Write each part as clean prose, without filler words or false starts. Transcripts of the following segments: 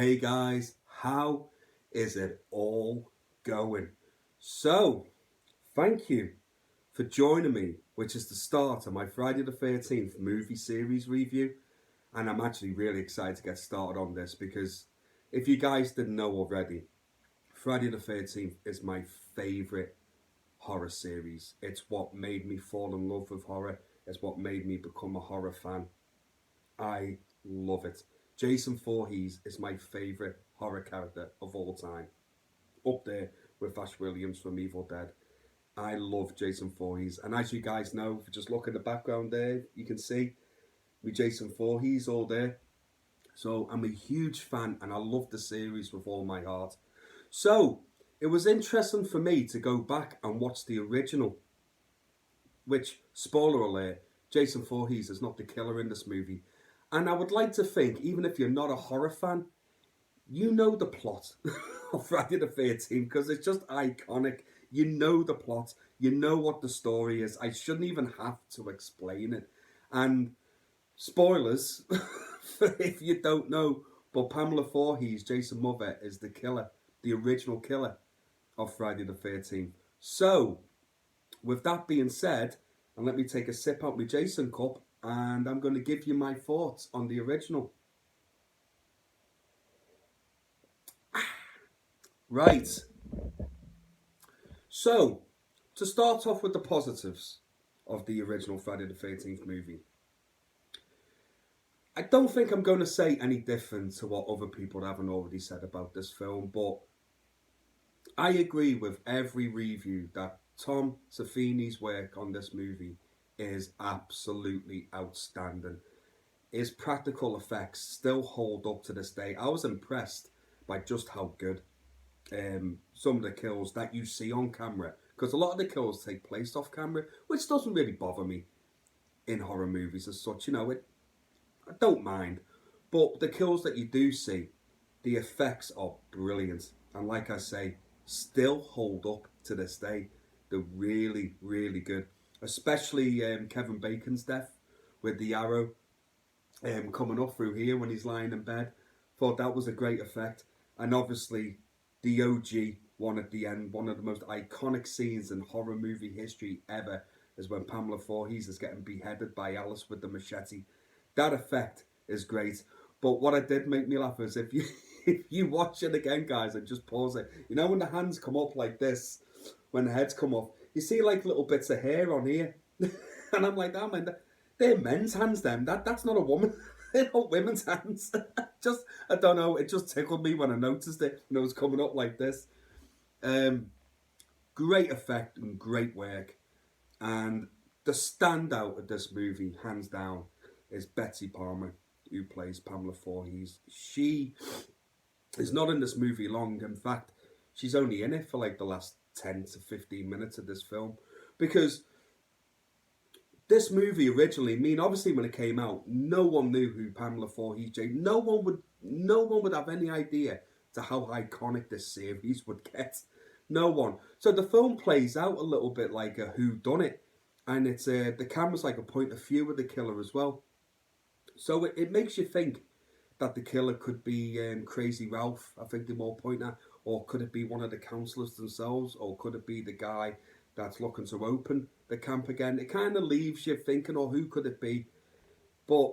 Hey guys, how is it all going? So, thank you for joining me, which is the start of my Friday the 13th movie series review. And I'm actually really excited to get started on this because if you guys didn't know already, Friday the 13th is my favourite horror series. It's what made me fall in love with horror, it's what made me become a horror fan. I love it. Jason Voorhees is my favourite horror character of all time. Up there with Ash Williams from Evil Dead. I love Jason Voorhees. And as you guys know, if you just look at the background there, you can see with Jason Voorhees all there. So I'm a huge fan and I love the series with all my heart. So it was interesting for me to go back and watch the original, which, spoiler alert, Jason Voorhees is not the killer in this movie. And I would like to think, even if you're not a horror fan, you know the plot of Friday the 13th because it's just iconic. You know the plot. You know what the story is. I shouldn't even have to explain it. And spoilers, if you don't know, but Pamela Voorhees, Jason Mother, is the killer, the original killer of Friday the 13th. So, with that being said, and let me take a sip out my Jason cup, and I'm going to give you my thoughts on the original. Right. So, to start off with the positives of the original Friday the 13th movie, I don't think I'm going to say any different to what other people haven't already said about this film, but I agree with every review that Tom Savini's work on this movie is absolutely outstanding. His practical effects still hold up to this day. I was impressed by just how good some of the kills that you see on camera, because a lot of the kills take place off camera, which doesn't really bother me in horror movies as such. I don't mind, but the kills that you do see, the effects are brilliant, and like I say, still hold up to this day. They're really, really good, especially Kevin Bacon's death with the arrow coming up through here when he's lying in bed. Thought that was a great effect, and obviously the OG one at the end, one of the most iconic scenes in horror movie history ever, is when Pamela Voorhees is getting beheaded by Alice with the machete. That effect is great. But what I did make me laugh is if you if you watch it again, guys, and just pause it, you know when the hands come up like this, when the heads come off, you see like little bits of hair on here, and I'm like, oh man, they're men's hands. Then that's not a woman. They're not women's hands. I don't know. It just tickled me when I noticed it when it was coming up like this. Great effect and great work, and the standout of this movie, hands down, is Betsy Palmer, who plays Pamela Voorhees. She is not in this movie long. In fact, she's only in it for like the last 10 to 15 minutes of this film. Because this movie originally, obviously when it came out, no one knew who Pamela Voorhees is. No one would have any idea to how iconic this series would get. No one. So the film plays out a little bit like a whodunit. And it's the camera's like a point of view of the killer as well. So it makes you think that the killer could be Crazy Ralph, I think they more point at, or could it be one of the counsellors themselves, or could it be the guy that's looking to open the camp again? It kind of leaves you thinking, or who could it be? But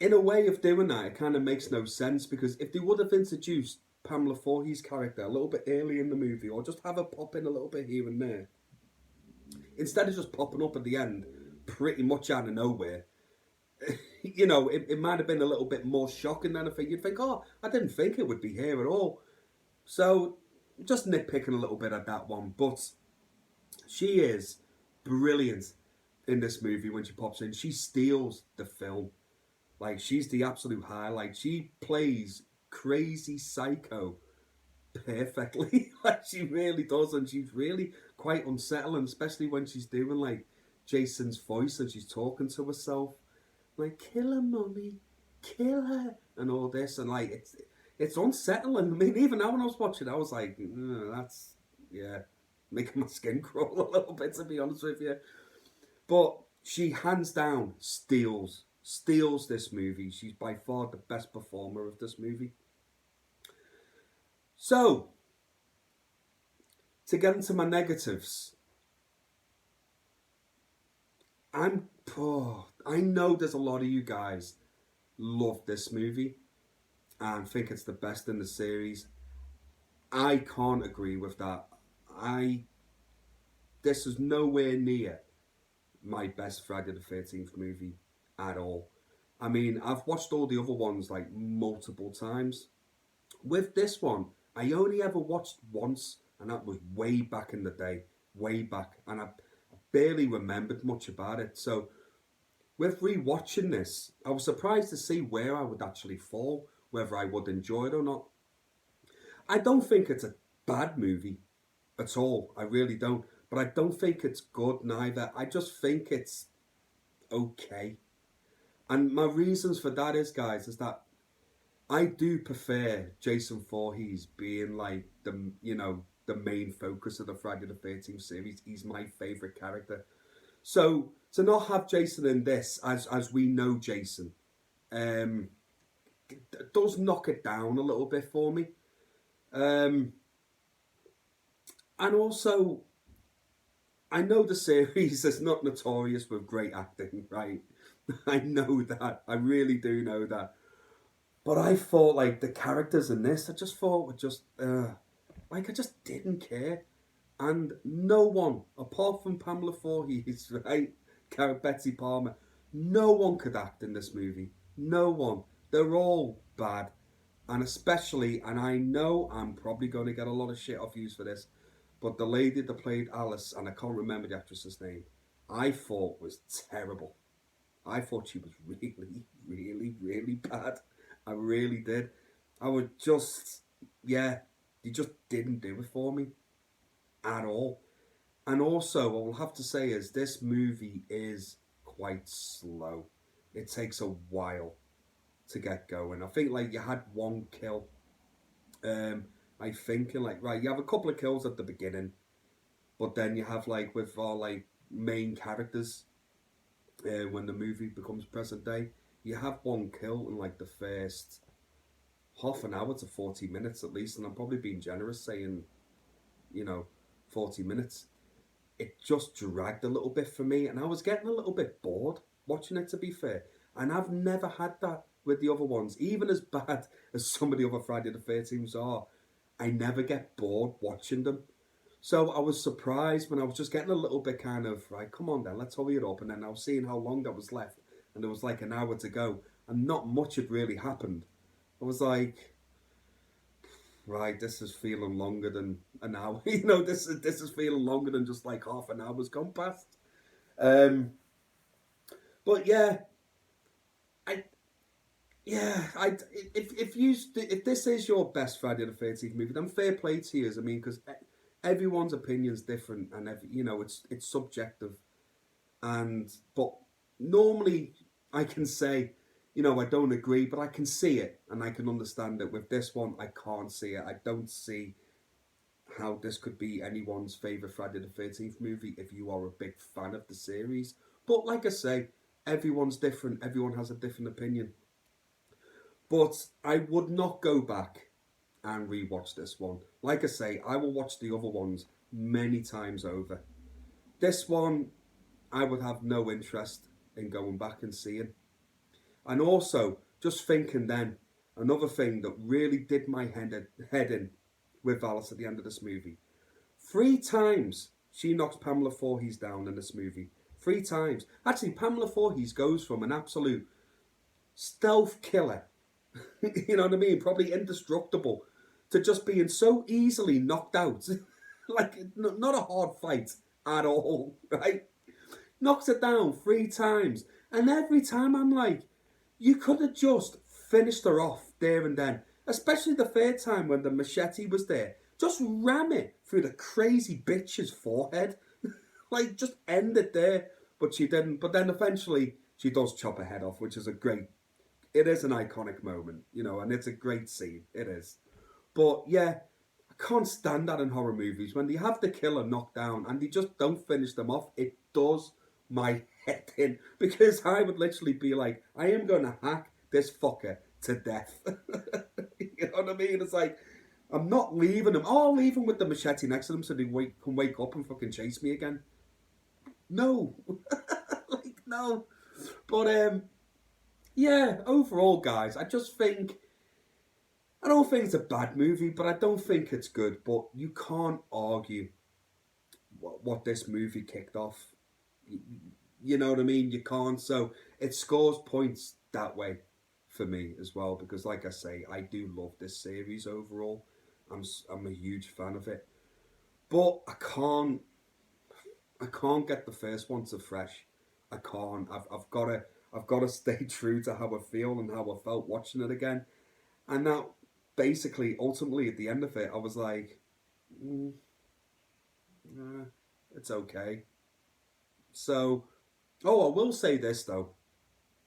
in a way of doing that, it kind of makes no sense, because if they would have introduced Pamela Voorhees' character a little bit early in the movie, or just have her pop in a little bit here and there, instead of just popping up at the end pretty much out of nowhere, it might have been a little bit more shocking than I think. You'd think, oh, I didn't think it would be here at all. So, just nitpicking a little bit at that one. But she is brilliant in this movie when she pops in. She steals the film. Like, she's the absolute highlight. She plays crazy psycho perfectly. Like, she really does. And she's really quite unsettling, especially when she's doing, like, Jason's voice and she's talking to herself. Like, kill her, mummy, kill her, and all this, and like it's unsettling. I mean, even now when I was watching, I was like, that's making my skin crawl a little bit, to be honest with you. But she hands down steals steals this movie. She's by far the best performer of this movie. So, to get into my negatives, I know there's a lot of you guys love this movie and think it's the best in the series. I can't agree with that. This is nowhere near my best Friday the 13th movie at all. I mean, I've watched all the other ones like multiple times. With this one, I only ever watched once, and that was way back in the day, way back, and I barely remembered much about it. So, with rewatching this, I was surprised to see where I would actually fall, whether I would enjoy it or not. I don't think it's a bad movie at all. I really don't. But I don't think it's good neither. I just think it's okay. And my reasons for that is, guys, is that I do prefer Jason Voorhees being like the main focus of the Friday the 13th series. He's my favourite character. So to not have Jason in this, as we know Jason, does knock it down a little bit for me. And also, I know the series is not notorious with great acting, right? I know that. I really do know that. But I thought, like, the characters in this, I just thought were just, I just didn't care. And no one, apart from Pamela Voorhees, right, Betsy Palmer, no one could act in this movie. No one. They're all bad. And especially, and I know I'm probably going to get a lot of shit off you for this, but the lady that played Alice, and I can't remember the actress's name, I thought was terrible. I thought she was really, really, really bad. I really did. I would just, yeah, they just didn't do it for me at all. And also, what I'll have to say is this movie is quite slow. It takes a while to get going. I think like you had one kill. I think and like right, you have a couple of kills at the beginning, but then you have like with our like main characters. When the movie becomes present day, you have one kill in like the first half an hour to 40 minutes at least, and I'm probably being generous saying, 40 minutes. It just dragged a little bit for me, and I was getting a little bit bored watching it, to be fair. And I've never had that with the other ones, even as bad as some of the other Friday the 13th are. I never get bored watching them. So I was surprised when I was just getting a little bit kind of, right, come on then, let's hurry it up. And then I was seeing how long that was left. And there was like an hour to go. And not much had really happened. I was like, right, this is feeling longer than an hour. This is feeling longer than just like half an hour's gone past. But yeah, if this is your best Friday the 13th movie, then fair play to you. I mean, because everyone's opinion's different, and it's subjective. But normally I can say, I don't agree, but I can see it and I can understand it. With this one, I can't see it. I don't see how this could be anyone's favourite Friday the 13th movie if you are a big fan of the series. But like I say, everyone's different. Everyone has a different opinion. But I would not go back and rewatch this one. Like I say, I will watch the other ones many times over. This one, I would have no interest in going back and seeing. And also, just thinking then, another thing that really did my head in with Alice at the end of this movie. 3 times she knocks Pamela Voorhees down in this movie. 3 times. Actually, Pamela Voorhees goes from an absolute stealth killer, you know what I mean, probably indestructible, to just being so easily knocked out. Like, not a hard fight at all, right? Knocks it down 3 times. And every time I'm like, you could have just finished her off there and then. Especially the 3rd time when the machete was there. Just ram it through the crazy bitch's forehead. Like, just end it there. But she didn't. But then eventually, she does chop her head off, which is it is an iconic moment, and it's a great scene. It is. But yeah, I can't stand that in horror movies. When they have the killer knocked down and they just don't finish them off, it does my head in, because I would literally be like, I am going to hack this fucker to death. You know what I mean? It's like, I'm not leaving him. Oh, I'll leave him with the machete next to him so they can wake up and fucking chase me again. No. Like, no. But, yeah, overall, guys, I don't think it's a bad movie, but I don't think it's good. But you can't argue what this movie kicked off. You know what I mean? You can't. So it scores points that way for me as well, because, like I say, I do love this series overall. I'm a huge fan of it, but I can't get the first one to fresh. I can't. I've got to stay true to how I feel and how I felt watching it again. And that basically, ultimately, at the end of it, I was like, mm, it's okay. So, oh, I will say this though.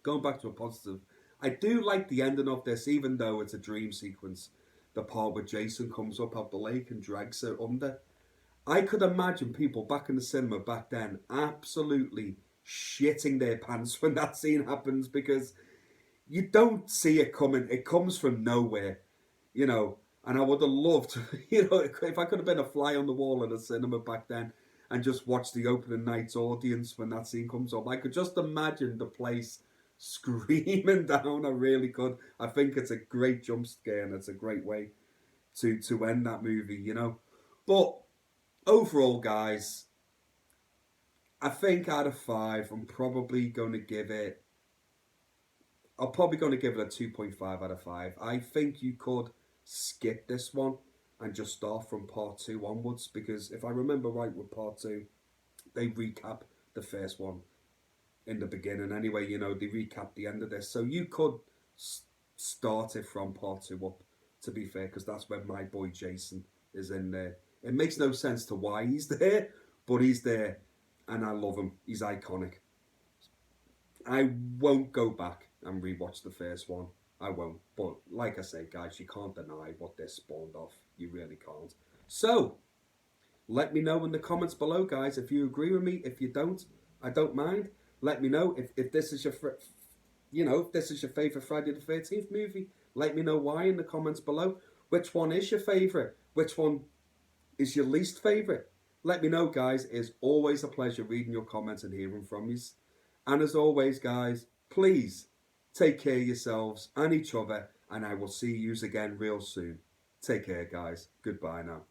Going back to a positive, I do like the ending of this, even though it's a dream sequence. The part where Jason comes up out the lake and drags her under. I could imagine people back in the cinema back then absolutely shitting their pants when that scene happens, because you don't see it coming. It comes from nowhere, you know. And I would have loved, if I could have been a fly on the wall in a cinema back then and just watched the opening night's audience when that scene comes up. I could just imagine the place screaming down. I really could. I think it's a great jump scare and it's a great way to end that movie, you know. But overall, guys, I think out of five, I'm probably going to give it a 2.5 out of 5. I think you could skip this one and just start from part 2 onwards, because if I remember right with part 2, they recap the first one in the beginning anyway, they recap the end of this. So you could start it from part 2 up, to be fair, because that's when my boy Jason is in there. It makes no sense to why he's there, but he's there and I love him. He's iconic. I won't go back and rewatch the first one. I won't. But like I say, guys, you can't deny what this spawned off. You really can't. So, let me know in the comments below, guys, if you agree with me. If you don't, I don't mind. Let me know if this is if this is your favourite Friday the 13th movie. Let me know why in the comments below. Which one is your favourite? Which one is your least favourite? Let me know, guys. It's always a pleasure reading your comments and hearing from you. And as always, guys, please take care of yourselves and each other, and I will see you again real soon. Take care, guys. Goodbye now.